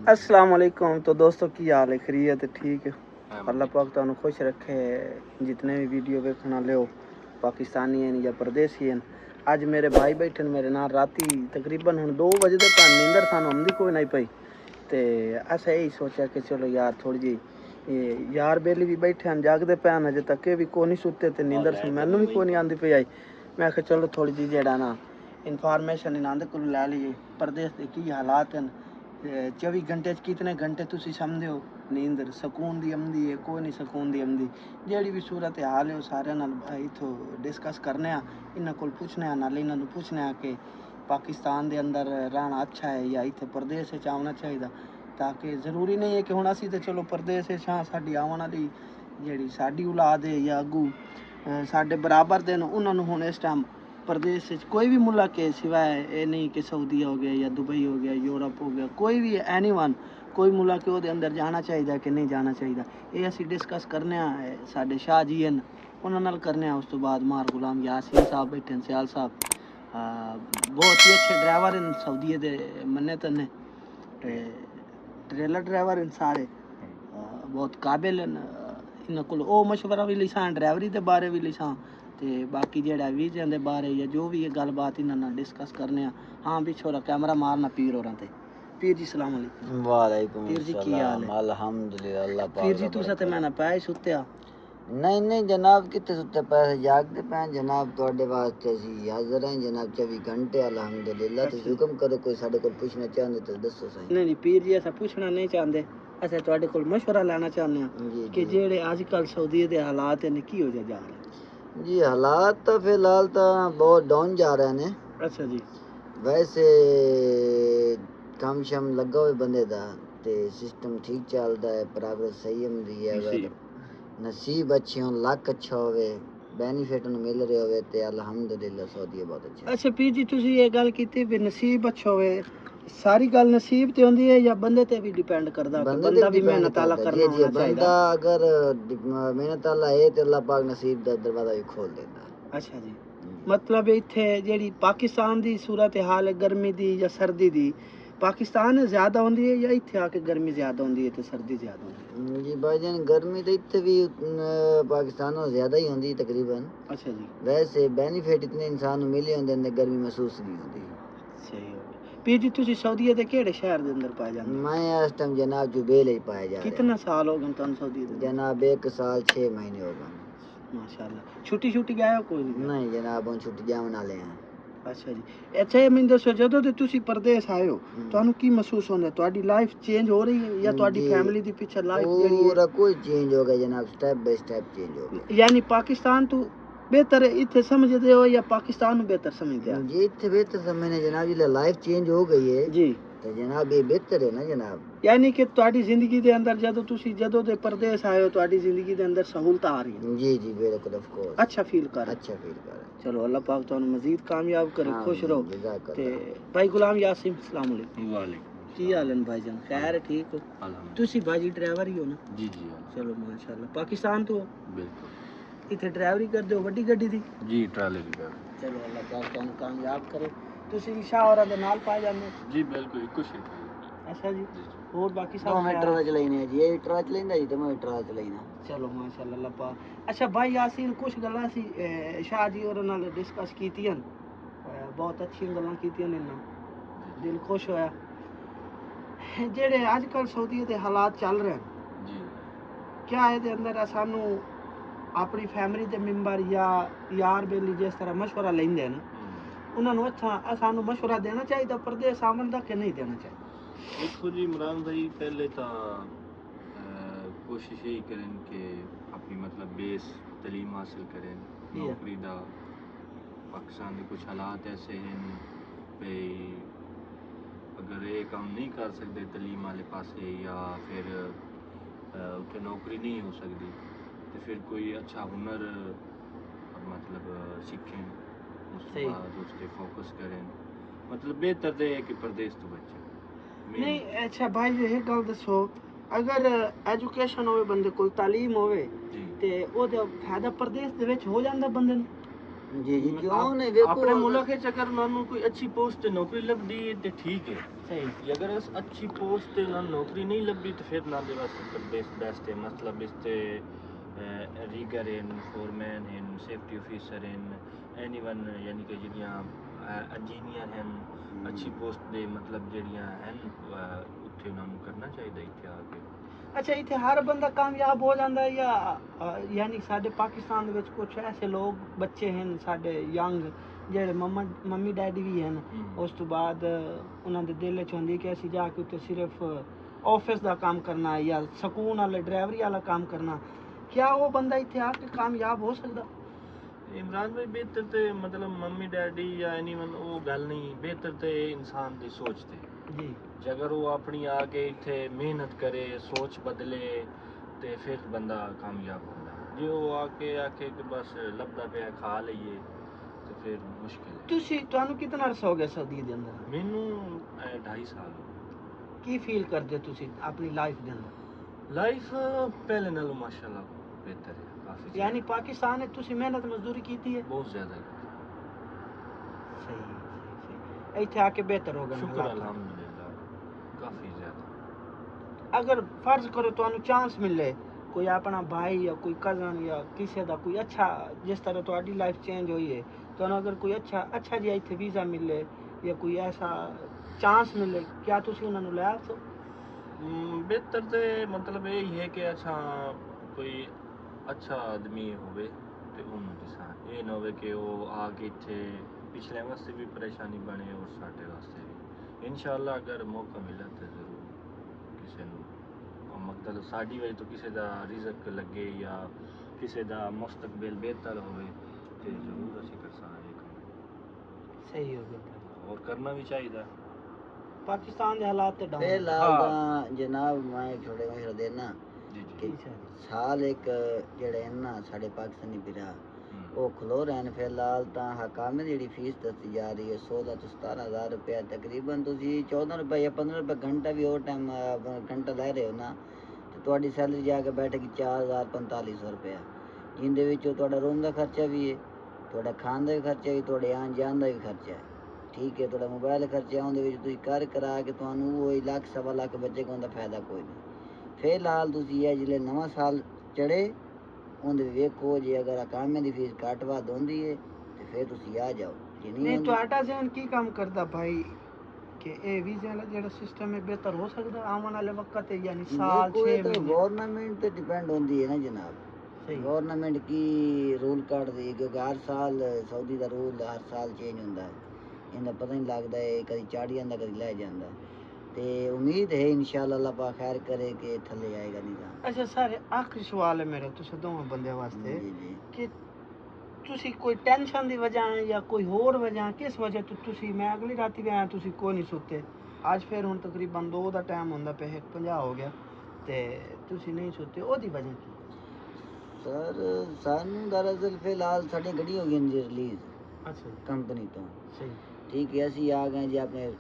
अस्सलाम वालेकुम। तो दोस्तों की हाल है? खैरियत है? ठीक है। अल्लाह पाक तुहानू खुश रखे। जितने भी वीडियो वेखना ले पाकिस्तानी हैं या परदेसी हैं। अज मेरे भाई बैठे मेरे नाल राती तकरीबन हुण 2 बजे तक नींदर सानू आंदी कोई नहीं पई ते असें यही सोचा कि चलो यार थोड़ी जी यार बेली भी बैठे हैं जागदे पे अजे तक भी को नहीं सुते ते नींदर मैनू भी कोई नहीं आंदी पई आई। मैं आख्या चलो थोड़ी जी जेड़ा ना इन्फॉर्मेशन इन्हां कोल लै लईए परदेस दे की हालात हैं। 24 घंटे कितने घंटे तुसी समझदे हो नींदर सकून दी आंदी है कोई नहीं सकून दी आंदी। जेड़ी भी सूरत हाल है सारे नाल इथों डिस्कस करने आ इन्हां कोल पुछने आ नाल इन्हां नूं पुछने आ कि पाकिस्तान दे अंदर रहना अच्छा है या इत्थे परदेस च आना चाहिए। ताकि ज़रूरी नहीं है कि हुण असीं ते चलो परदेस च हां साडी आवन वाली जेड़ी साडी औलाद है या अग्गू साडे बराबर दे न उन्हां नूं हुण इस टाइम प्रदेश कोई भी मुल्क है सिवाय ये नहीं कि सऊदीया हो गया या दुबई हो गया यूरोप हो गया कोई भी एनी वन कोई मुल्क है अंदर जाना चाहिए कि नहीं जाना चाहिए ये असीं डिस्कस करने साडे शाह जी हैं उन्हां नाल करने उस तो बाद मार गुलाम यासीन साहब बैठे सियाल साहब बहुत ही अच्छे ड्राइवर हैं सऊदीए दे मन्ने तन्ने ट्रेलर ड्राइवर हैं सारे बहुत काबिल हैं इन्हां कोल ओ मशवरा भी लिसां ड्राइवरी दे बारे भी लिसां ते बाकी जेड़ा वीज़े दे बारे या जो भी गलबात इन्हां नाल डिस्कस करने हाँ भी छोरा कैमरा मारना पीर होरां ते पीर जी सलाम अलैकुम। वालेकुम पीर जी की हाल है? अल्हम्दुलिल्लाह अल्लाह पाक पीर जी तुसा ते मैंने पाए सुत्या नहीं नहीं जनाब कितने सुते पैसे जागते पे जनाब ਤੁਹਾਡੇ वास्ते ਅਸੀਂ हाजिर हैं जनाब 24 घंटे अल्हम्दुलिल्लाह ਤੁਸੀਂ हुक्म करो कोई ਸਾਡੇ ਕੋਲ ਪੁੱਛਣਾ ਚਾਹੁੰਦੇ ਤਾਂ ਦੱਸੋ ਸਹੀ। नहीं नहीं पीर जी ऐसा पूछना नहीं चाहते असें ਤੁਹਾਡੇ ਕੋਲ ਮਸ਼ਵਰਾ ਲੈਣਾ ਚਾਹੁੰਦੇ ਹਾਂ ਕਿ ਜਿਹੜੇ ਅੱਜ ਕੱਲ ਸਊਦੀ ਦੇ ਹਾਲਾਤ ਨੇ ਕੀ ਹੋ ਜਾ ਰਹੇ जी हालात तो फिलहाल तो बहुत डाउन जा रहे हैं। अच्छा जी वैसे काम शम लगा हुए बंदे दा ते सिस्टम ठीक चलदा है प्रोग्रेस सही होंदी है अगर नसीब अच्छे हों लक अच्छा होवे बेनीफिट ਨੂੰ ਮਿਲ ਰਿਹਾ ਹੋਵੇ ਤੇ ਅਲਹਮਦੁਲਿਲਾ ਸਊਦੀ ਬਹੁਤ ਅੱਛਾ। ਅੱਛਾ ਪੀਰ ਜੀ ਤੁਸੀਂ ਇਹ ਗੱਲ ਕੀਤੀ ਵੀ ਨਸੀਬ ਅੱਛਾ ਹੋਵੇ ਸਾਰੀ ਗੱਲ ਨਸੀਬ ਤੇ ਹੁੰਦੀ ਹੈ ਜਾਂ ਬੰਦੇ ਤੇ ਵੀ ਡਿਪੈਂਡ ਕਰਦਾ ਕਿ ਬੰਦਾ ਵੀ ਮਿਹਨਤ ਆਲਾ ਕਰਨਾ ਹੋਣਾ ਚਾਹੀਦਾ। ਬੰਦਾ ਅਗਰ ਮਿਹਨਤ ਆਲਾ ਹੈ ਤੇ ਅੱਲਾਹ ਪਾਕ ਨਸੀਬ ਦਾ ਦਰਵਾਜ਼ਾ ਵੀ ਖੋਲ ਦਿੰਦਾ। ਅੱਛਾ ਜੀ मतलब इत्थे जेड़ी पाकिस्तान दी सूरत हाल है गर्मी दी या सर्दी दी पाकिस्तान ज़्यादा होंदी है या इत्थे आके गर्मी ज़्यादा होंदी है ते सर्दी ज़्यादा होंदी है? जी भाईजान गर्मी तो इत्थे भी पाकिस्तान में ज़्यादा ही होंदी तकरीबन। अच्छा जी वैसे बेनिफिट इतने इंसान मिले होंदे ने गर्मी महसूस नहीं होंदी। सही हो गया। पीर जी तुसी सऊदीया दे केड़े शहर दे अंदर पाए जांदे? मैं इस टाइम जनाब जुबेल ही पाया जा रहा। कितना साल हो गए तुहानू सऊदीया दे? जनाब 1 साल 6 महीने हो गए। माशाल्लाह छुट्टी छुट्टी गए हो कोई नहीं जनाब हम छुट्टी जाने वाले हैं। अच्छा जी अच्छा ये मैं दसो जदों ते तुसी परदेस आए हो तुहानू की महसूस होंदा ਤੁਹਾਡੀ लाइफ चेंज हो रही है या ਤੁਹਾਡੀ फैमिली दी पीछे लाइफ जेड़ी है पूरा कोई चेंज हो गया जनाब स्टेप बाय स्टेप चेंज हो गया। यानी पाकिस्तान तो बेहतर इत्थे समझदे हो या पाकिस्तान में बेहतर समझदे हो? जी इत्थे बेहतर समझने जनाब जी लाइफ चेंज हो गई है जी तो जनाब ये बेहतर है ना जनाब। यानी कि ਤੁਹਾਡੀ ਜ਼ਿੰਦਗੀ ਦੇ ਅੰਦਰ ਜਦੋਂ ਦੇ ਪਰਦੇਸ ਆਏ ਹੋ ਤੁਹਾਡੀ ਜ਼ਿੰਦਗੀ ਦੇ ਅੰਦਰ ਸਹੂਲਤਾਂ ਆ ਰਹੀਆਂ। जी जी बिल्कुल ऑफ कोर्स अच्छा फील कर चलो अल्लाह पाक ਤੁਹਾਨੂੰ ਮਜ਼ੀਦ ਕਾਮਯਾਬ करे खुश रहो ਤੇ ਭਾਈ ਗੁਲਾਮ यासीन अस्सलाम वालेकुम। वालेकुम ਕੀ ਹਾਲ ਹੈ ਭਾਈ ਜਾਨ खैर ठीक हो? ਤੁਸੀਂ ਭਾਜੀ ਡਰਾਈਵਰ ਹੀ ਹੋ ਨਾ? जी जी चलो माशाल्लाह पाकिस्तान तो बिल्कुल ਇੱਥੇ ਡਰਾਈਵਰੀ ਕਰਦੇ ਹੋ ਵੱਡੀ ਗੱਡੀ ਦੀ? जी ट्राले भी कर चलो अल्लाह पाक ਤੁਹਾਨੂੰ ਕਾਮਯਾਬ करे। ਤੁਸੀਂ ਵੀ ਸ਼ਾਹ ਹੋਰਾਂ ਦੇ ਨਾਲ ਪਾਏ ਜਾਂਦੇ ਹੋ? जी बिल्कुल कुछ अच्छा जी और बाकी सब मैं ट्रा चलाइने जी ये ट्रा चलाइंदा जी ते मैं ट्रा चलाइना। चलो माशाल्लाह अल्लाह पाक। अच्छा भाई यासीन कुछ गल्लां सी शाह जी होरां नाल डिस्कस कीतियां बहुत अच्छी गल्लां कीतियां इन्हां दिल खुश होया। जेड़े अजकल सऊदीया दे हालात चल रहे हैं जी क्या ਇਹਦੇ ਅੰਦਰ ਸਾਨੂੰ ਆਪਣੀ ਫੈਮਿਲੀ ਦੇ ਮੈਂਬਰ ਜਾਂ ਯਾਰ ਬੇਲੀ ਜਿਸ ਤਰ੍ਹਾਂ ਮਸ਼ਵਰਾ ਲੈਂਦੇ ਨੇ ਉਹਨਾਂ ਨੂੰ ਅੱਛਾ ਸਾਨੂੰ ਮਸ਼ਵਰਾ ਦੇਣਾ ਚਾਹੀਦਾ ਪਰਦੇਸ ਆਉਣ ਦਾ ਕਿ ਨਹੀਂ ਦੇਣਾ ਚਾਹੀਦਾ? देखो जी इमरान भाई पहले तो कोशिश यही करें कि अपनी मतलब बेस तलीम हासिल करें नौकरी दा पाकिस्तान के कुछ हालात ऐसे हैं भाई अगर ये काम नहीं कर सकते तलीम वाले पासे या फिर उत्थे नौकरी नहीं हो सकती तो फिर कोई अच्छा हुनर मतलब सीखें उसके बाद उस पर फोकस करें मतलब बेहतर तो है कि परदेस तो बचे नहीं। अच्छा भाई ये गल दसो अगर एजुकेशन होवे बंदे कोल तालीम होवे ते ओदा फायदा परदेस दे विच हो जांदा बंदे नूं? जी जी क्यों नहीं देखो अपने मुल्क च अगर मानो कोई अच्छी पोस्ट ते नौकरी लगदी है ते ठीक है सही ये अगर अस अच्छी पोस्ट ना नौकरी नहीं लभी तो फिर ना दे वास्ते बेस्ट है मतलब इसते rigger in foreman in safety officer in anyone यानी कि जिहड़ियां इंजीनियर हैं अच्छी पोस्ट दे मतलब जिहड़ियां हैं उत्थे उन्हां नूं करना चाहिए इत्थे आके अच्छा इतने हर बंदा कामयाब हो जाता है या यानी साडे पाकिस्तान ਵਿੱਚ कुछ ऐसे लोग बच्चे हैं साडे यंग ਜਿਹੜੇ ਮੰਮੀ ਡੈਡੀ ਵੀ ਹਨ ਉਸ ਤੋਂ ਬਾਅਦ ਉਹਨਾਂ ਦੇ ਦਿਲ 'ਚ ਹੁੰਦੀ ਕਿ ਅਸੀਂ ਜਾ ਕੇ ਉੱਤੇ ਸਿਰਫ ਆਫਿਸ ਦਾ ਕੰਮ ਕਰਨਾ ਹੈ ਜਾਂ ਸਕੂਨ ਵਾਲੇ ਡਰਾਈਵਰੀ ਵਾਲਾ ਕੰਮ ਕਰਨਾ क्या वो बंदा इतने आके कामयाब हो सकता इमरान भाई बेहतर ते मतलब मम्मी डैडी या एनीवन वो गल नहीं बेहतर ते इंसान दी सोच ते जी जे अगर वो अपनी आके इत्थे मेहनत करे सोच बदले ते फिर बंदा कामयाब होंदा जे वो आके आके कि बस लभदा पिया खा लईए तो फिर मुश्किल है ਤੁਸੀਂ ਤੁਹਾਨੂੰ ਕਿੰਨਾ ਅਰਸਾ ਹੋ ਗਿਆ ਸਊਦੀ ਦੇ ਅੰਦਰ मैनू 2.5 साल हो गए ਕੀ ਫੀਲ ਕਰਦੇ ਹੋ ਤੁਸੀਂ ਆਪਣੀ ਲਾਈਫ ਦੇ ਅੰਦਰ लाइफ पहले नालों माशाल्लाह बेहतर है काफी यानी पाकिस्तान में ਤੁਸੀਂ ਮਿਹਨਤ ਮਜ਼ਦੂਰੀ ਕੀਤੀ ਹੈ बहुत ज्यादा ਸਹੀ ਸਹੀ ਇੱਥੇ ਆ ਕੇ ਬਿਹਤਰ ਹੋ ਗਏ ਨੇ शुक्र ਹਾਲਾਤ। अल्हम्दुलिल्लाह काफी ज्यादा अगर फर्ज करो तो चांस मिले कोई अपना भाई या कोई कज़न या किसी का कोई अच्छा जिस तरह तुम्हारी लाइफ चेंज हुई है तो अगर कोई अच्छा जी इतने वीज़ा मिले या कोई ऐसा चांस मिले क्या तुम उन्होंने ले आओ बेहतर तो मतलब यही है कि अच्छा कोई अच्छा आदमी होवे ते उन्होंने दिसा ये ना होवे कि वो आके इत्थे पिछले वास्ते भी परेशानी बने और साडे वास्ते भी इंशाअल्लाह अगर मौका मिला तो जरूर किसी नूं मतलब साडी वजह तो किसी दा रिज़क लगे या किसी दा मुस्तकबिल बेहतर होवे ते जरूर असीं कर सकांगे सही हो गया और करना भी चाहिए पाकिस्तान के हालात ते डाउन फिलहाल ਤਾਂ ਜਨਾਬ ਮੈਂ ਇੱਕ ਛੋਟੇ ਮਸ਼ਵਰਾ ਦੇਣਾ जी ਕਿ जी ਸਾਲ ਇੱਕ ਜਿਹੜੇ ਹਨ ਨਾ ਸਾਡੇ ਪਾਕਿਸਤਾਨੀ ਵੀਰਾ ਉਹ ਖਲੋ ਰਹੇ ਨੇ ਫਿਲਹਾਲ ਤਾਂ ਹਕਾਮੇ ਦੀ ਜਿਹੜੀ ਫੀਸ ਦੱਸੀ ਜਾ ਰਹੀ ਹੈ 16 ਤੋਂ 17,000 ਰੁਪਏ ਤਕਰੀਬਨ ਤੁਸੀਂ 14 ਰੁਪਏ ਜਾਂ 15 ਰੁਪਏ ਘੰਟਾ ਵੀ ਉਹ ਟਾਈਮ ਘੰਟਾ ਲੈ ਰਹੇ ਹੋ ਨਾ ਤੇ ਤੁਹਾਡੀ ਸੈਲਰੀ ਜਾ ਕੇ ਬੈਠੇਗੀ 4,4500 ਰੁਪਏ ਜਿਹਦੇ ਵਿੱਚੋਂ ਤੁਹਾਡਾ ਰੂਮ ਦਾ ਖਰਚਾ ਵੀ ਹੈ ਤੁਹਾਡਾ ਖਾਣ ਦਾ ਵੀ ਖਰਚਾ ਵੀ ਤੁਹਾਡੇ ਆਉਣ ਜਾਣ ਦਾ ਵੀ ਖਰਚਾ ਹੈ ਠੀਕ ਹੈ ਤੁਹਾਡਾ ਮੋਬਾਈਲ ਖਰਚਾ ਉਹਦੇ ਵਿੱਚ ਤੁਸੀਂ ਕਰਾ ਕੇ ਤੁਹਾਨੂੰ ਉਹ ਲੱਖ ਸਵਾ ਲੱਖ ਬਚੇਗਾ ਉਹਦਾ ਫਾਇਦਾ ਕੋਈ ਨਹੀਂ ਫਿਲਹਾਲ ਤੁਸੀਂ ਇਹ ਜਿਹੜੇ ਨਵਾਂ ਸਾਲ ਚੜੇ ਉਹਦੇ ਵੇਖੋ ਜੇ ਅਗਰ ਅਕਾਮੇ ਦੀ ਫੀਸ ਘੱਟ ਵੱਧ ਹੁੰਦੀ ਹੈ ਤੇ ਫਿਰ ਤੁਸੀਂ ਆ ਜਾਓ ਜੇ नहीं ਹੁੰਦੀ ਤੁਹਾਡਾ ਜ਼ਹਨ ਕੀ ਕੰਮ ਕਰਦਾ ਭਾਈ ਕਿ ਇਹ ਵੀਜ਼ੇ ਵਾਲਾ ਜਿਹੜਾ ਸਿਸਟਮ ਹੈ ਬਿਹਤਰ ਹੋ ਸਕਦਾ ਆਉਣ ਵਾਲੇ ਵਕਤ ਤੇ ਯਾਨੀ ਸਾਲ 6 ਕੋਈ ਤਾਂ ਮਹੀਨੇ ਗਵਰਨਮੈਂਟ ਤੇ ਡਿਪੈਂਡ ਹੁੰਦੀ ਹੈ ਨਾ ਜਨਾਬ ਸਹੀ ਗਵਰਨਮੈਂਟ ਕੀ ਰੂਲ ਕੱਢਦੀ ਕਿਉਂਕਿ ਹਰ ਸਾਲ ਸਾਊਦੀ ਦਾ ਰੂਲ ਹਰ ਸਾਲ ਚੇਂਜ ਹੁੰਦਾ ਹੈ ਇਹਦਾ ਪਤਾ ਨਹੀਂ ਲੱਗਦਾ ਹੈ ਕਦੀ ਚੜ੍ਹ ਜਾਂਦਾ ਕਦੀ ਲੈ ਜਾਂਦਾ ਤੇ ਉਮੀਦ ਹੈ ਇਨਸ਼ਾਅੱਲਾ ਅੱਲਾਹ ਪਾਕ ਖੈਰ ਕਰੇ ਕਿ ਥੱਲੇ ਆਏਗਾ ਨਿਜ਼ਾਮ ਅੱਛਾ ਸਰ ਆਖਰੀ ਸਵਾਲ ਹੈ ਮੇਰਾ ਤੁਸੀਂ ਦੋਵਾਂ ਬੰਦਿਆਂ ਵਾਸਤੇ ਜੀ ਜੀ ਕਿ ਤੁਸੀਂ ਕੋਈ ਟੈਨਸ਼ਨ ਦੀ ਵਜ੍ਹਾ ਜਾਂ ਕੋਈ ਹੋਰ ਵਜ੍ਹਾ ਕਿਸ ਵਜ੍ਹਾ ਤੋਂ ਤੁਸੀਂ ਮੈਂ ਅਗਲੀ ਰਾਤੀ ਵੀ ਆਇਆ ਤੁਸੀਂ ਕੋਈ ਨਹੀਂ ਸੁੱਤੇ ਅੱਜ ਫਿਰ ਹੁਣ ਤਕਰੀਬਨ 2 ਦਾ ਟਾਈਮ ਹੁੰਦਾ ਪਿਆ 50 ਹੋ ਗਿਆ ਤੇ ਤੁਸੀਂ ਨਹੀਂ ਸੁੱਤੇ ਉਹਦੀ ਵਜ੍ਹਾ ਕੀ ਸਰ ਸਾਨੂੰ ਦਰਅਸਲ ਫਿਲਹਾਲ ਸਾਡੀ ਗੱਡੀ ਹੋ ਗਈ ਜੀ ਰਿਲੀਜ਼ ਅੱਛਾ ਜੀ ਕੰਪਨੀ ਤੋਂ ਸਹੀ ਠੀਕ ਹੈ ਅਸੀਂ ਆ ਗਏ ਜੀ ਆਪਣੇ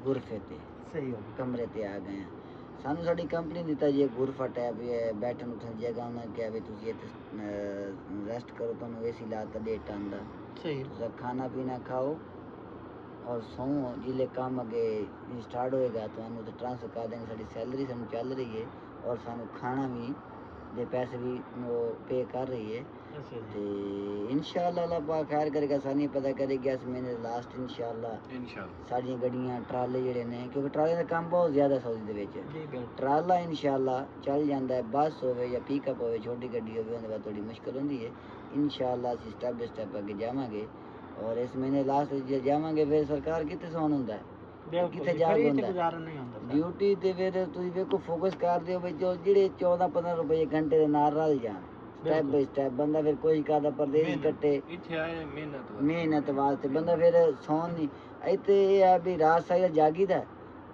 ਗੁਰਫੇ ਤੇ ਸਹੀ ਹੋ ਗਿਆ ਕਮਰੇ ਤੇ ਆ ਗਏ ਹਾਂ ਸਾਨੂੰ ਸਾਡੀ ਕੰਪਨੀ ਦਿੱਤਾ ਜੀ ਗੁਰਫਾ ਟੈਬ ਹੈ ਬੈਠਣ ਉੱਠਣ ਜਗ੍ਹਾ ਉਹਨਾਂ ਕਿਹਾ ਵੀ ਤੁਸੀਂ ਇੱਥੇ ਰੈਸਟ ਕਰੋ ਤੁਹਾਨੂੰ ਏਸੀ ਲਾਤਾ ਦੇ ਟਨ ਦਾ ਸਹੀ ਤੁਸੀਂ ਖਾਣਾ ਪੀਣਾ ਖਾਓ ਔਰ ਸੌਂ ਜਿਲੇ ਕੰਮ ਅੱਗੇ ਸਟਾਰਟ ਹੋਏਗਾ ਤੁਹਾਨੂੰ ਤੇ ਟ੍ਰਾਂਸਫਰ ਕਰ ਦੇਣਗੇ ਸਾਡੀ ਸੈਲਰੀ ਸਾਨੂੰ ਚੱਲ ਰਹੀ ਹੈ ਔਰ ਸਾਨੂੰ ਖਾਣਾ ਵੀ ਦੇ ਪੈਸੇ ਵੀ ਉਹ ਪੇ ਕਰ ਰਹੀ ਹੈ ਅੱਛਾ ਤੇ ਜੀ ਇਨਸ਼ਾਅੱਲਾ ਅੱਲਾਹ ਪਾਕ ਖੈਰ ਕਰੇਗਾ ਸਾਨੂੰ ਪਤਾ ਕਰੇਗਾ ਇਸ ਮਹੀਨੇ ਲਾਸਟ ਇਨਸ਼ਾਅੱਲਾ इंशाल्लाह ਸਾਡੀਆਂ ਗੱਡੀਆਂ ਟਰਾਲੇ ਜਿਹੜੇ ਨੇ ਕਿਉਂਕਿ ਟਰਾਲੇ ਦਾ ਕੰਮ ਬਹੁਤ ਜ਼ਿਆਦਾ ਸਾਊਦੀ ਦੇ ਵਿੱਚ ਜੀ ਬਿਲਕੁਲ ਟਰਾਲਾ ਇਨਸ਼ਾਅੱਲਾ ਚੱਲ ਜਾਂਦਾ ਹੈ ਬੱਸ ਹੋਵੇ ਜਾਂ ਪਿਕਅਪ ਹੋਵੇ ਛੋਟੀ ਗੱਡੀ ਹੋਵੇ ਉਹਦੇ ਬਾਅਦ ਥੋੜੀ ਮੁਸ਼ਕਲ ਹੁੰਦੀ ਹੈ ਇਨਸ਼ਾਅੱਲਾ ਅਸੀਂ ਸਟੈਪ ਬਾਈ ਸਟੈਪ ਅੱਗੇ ਜਾਵਾਂਗੇ ਔਰ ਇਸ ਮਹੀਨੇ ਲਾਸਟ ਜੇ ਜਾਵਾਂਗੇ ਫਿਰ ਸਰਕਾਰ ਕਿੱਥੇ ਸੌਣ ਹੁੰਦਾ ਹੈ ਕਿੱਥੇ ਜਾ ਘਰੇ ਤੇ ਹੁੰਦਾ ਗੁਜ਼ਾਰਾ ਨਹੀਂ ਹੁੰਦਾ ਸਰ। ਡਿਊਟੀ ਤੇ ਫਿਰ ਤੁਸੀਂ ਵੇਖੋ ਫੋਕਸ ਕਰਦੇ ਹੋ ਵੀ ਜੋ ਜਿਹੜੇ 14-15 ਰੁਪਏ ਘੰਟੇ ਦੇ ਨਾਲ ਰਲ ਜਾਣ ਸਟੈਪ ਬਾਈ ਸਟੈਪ ਬੰਦਾ ਫਿਰ ਕੋਈ ਕਰਦਾ ਪਰਦੇਸ ਕੱਟੇ इत्थे आए मेहनत ਮਿਹਨਤ ਵਾਸਤੇ ਬੰਦਾ ਫਿਰ ਸੌਣ ਨਹੀਂ ਇੱਥੇ ਇਹ ਆ ਵੀ ਰਾਤ ਸਾਰਾ ਜਾਗੀਦਾ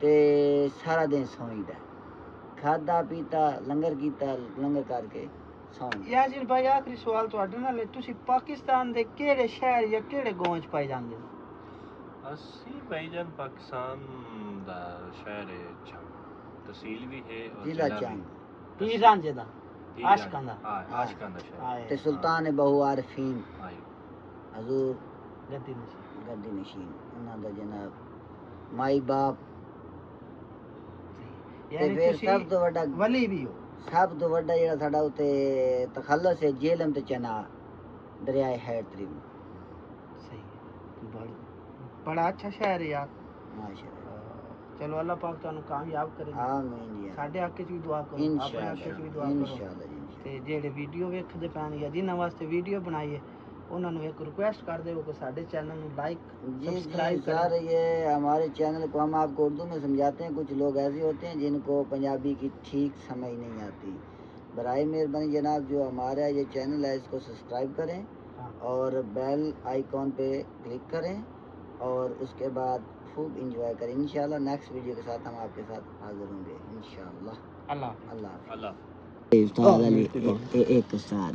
ਤੇ ਸਾਰਾ ਦਿਨ ਸੌਂਈਦਾ ਖਾਦਾ ਪੀਤਾ ਲੰਗਰ ਕੀਤਾ ਲੰਗਰ ਕਰਕੇ ਸੌਂ ਯਾਸਿਨ ਭਾਈ ਆਖਰੀ ਸਵਾਲ ਤੁਹਾਡੇ ਨਾਲ ਹੈ ਤੁਸੀਂ ਪਾਕਿਸਤਾਨ ਦੇ ਕਿਹੜੇ ਸ਼ਹਿਰ ਜਾਂ ਕਿਹੜੇ ਗਾਂव 'ਚ ਪਾਏ ਜਾਂਦੇ ਹੋ अस्सी भाईजान पाकिस्तान दा शहर है अच्छा तहसील भी है और ਜ਼ਿਲ੍ਹਾ जिला ਚੰਦ भी ਪੀਰ ਰਾਂਝੇ ਦਾ ठीक आशिकां दा। हाँ आशिकां दा शहर ਆਏ ਤੇ ਸੁਲਤਾਨ ਬਹੁ ਆਰਫੀਨ आई ਹਜ਼ੂਰ ਗੱਦੀ ਨਸ਼ੀ ਗੱਦੀ ਨਸ਼ੀਨ ਉਹਨਾਂ ਦਾ ਜਨਾਬ ਮਾਈ ਬਾਪ ਤੇ ਯਾਨੀ ਫਿਰ ਤੁਸੀਂ ਸਭ ਤੋਂ ਵੱਡਾ ਵਲੀ ਵੀ ਹੋ ਸਭ ਤੋਂ ਵੱਡਾ ਜਿਹੜਾ ਸਾਡਾ ਉੱਤੇ ਤਖੱਲਸ ਹੈ ਜੇਲਮ ਤੇ ਚਨਾ ਦਰਿਆਏ ਹੈਡ ਤਰੀਮ सही है बड़ा अच्छा शहर है यार माशाअल्लाह चलो अल्लाह पाक ਤੁਹਾਨੂੰ ਕਾਮਯਾਬ ਕਰੇ आमीन या ਸਾਡੇ ਹੱਕ 'ਚ ਵੀ ਦੁਆ ਕਰੋ ਆਪਣੇ ਹੱਕ 'ਚ ਵੀ ਦੁਆ ਕਰੋ इंशाल्लाह ਤੇ ਜਿਹੜੇ ਵੀਡੀਓ ਵੇਖਦੇ ਪੈਣ ਜਾਂ ਜਿਨ੍ਹਾਂ ਵਾਸਤੇ ਵੀਡੀਓ ਬਣਾਈ ਹੈ उन्होंने एक रिक्वेस्ट कर दे कि साढ़े चैनल में लाइक सब्सक्राइब सर ये हमारे चैनल को हम आपको उर्दू में समझाते हैं। कुछ लोग ऐसे होते हैं जिनको पंजाबी की ठीक समझ नहीं आती। बराए मेहरबानी जनाब जो हमारा ये चैनल है इसको सब्सक्राइब करें और बेल आइकॉन पे क्लिक करें और उसके बाद खूब इंजॉय करें। इंशाल्लाह नेक्स्ट वीडियो के साथ हम आपके साथ हाजिर होंगे इंशाल्लाह। अल्लाह अल्लाह अल्लाह उस्ताद अली एक उस्ताद